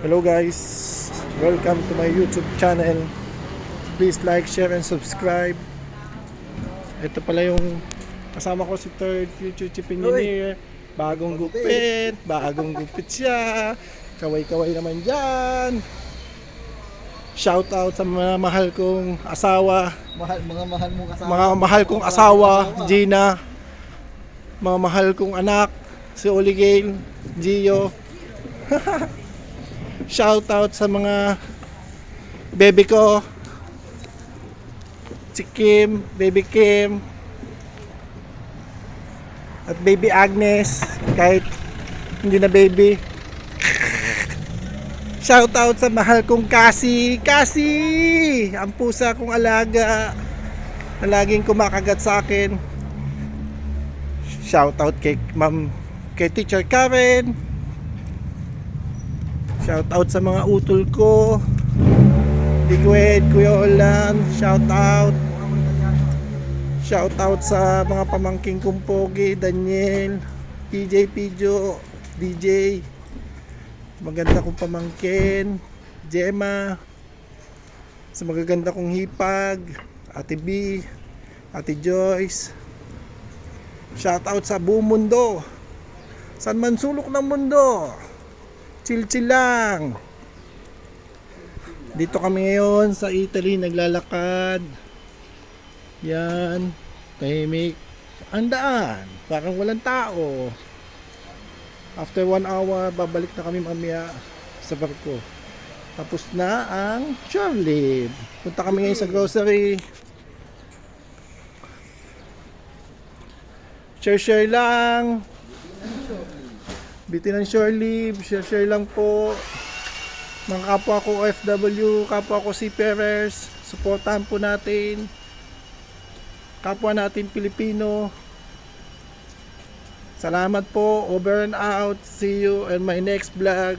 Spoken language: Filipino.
Hello guys, welcome to my YouTube channel. Please like, share, and subscribe. Ito pala yung kasama ko si Third Future Chief Engineer. Bagong gupit siya. Kaway-kaway naman dyan. Shout out sa mga mahal kong asawa. Mga mahal mong asawa. Mga mahal kong asawa, Gina. Mga mahal kong anak, si Oligale, Gio. Shout out sa mga baby ko, si Kim, baby Kim, at baby Agnes, kahit hindi na baby. Shout out sa mahal kong Cassie, ang pusa kong alaga na laging kumakagat sa akin. Shout out kay kay Teacher Karen. Shout out sa mga utol ko, Digwed, Kuya Olan, shout out. Shout out sa mga pamangking kong Pogi, Daniel, PJ Pijo, DJ, maganda kong pamangkin, Gemma, sa magaganda kong hipag, Ate B, Ate Joyce. Shout out sa buong mundo, saan man sulok ng mundo. Chill lang. Dito kami ngayon sa Italy, naglalakad. Yan, tahimik ang daan, parang walang tao. After 1 hour, babalik na kami mamaya sa barko. Tapos na ang shore leave. Punta kami ngayon sa grocery. Share lang. Bitin ng shore leave, share lang po. Mga kapwa ko OFW, kapwa ko seafarers, supportahan po natin. Kapwa natin Pilipino. Salamat po, over and out. See you in my next vlog.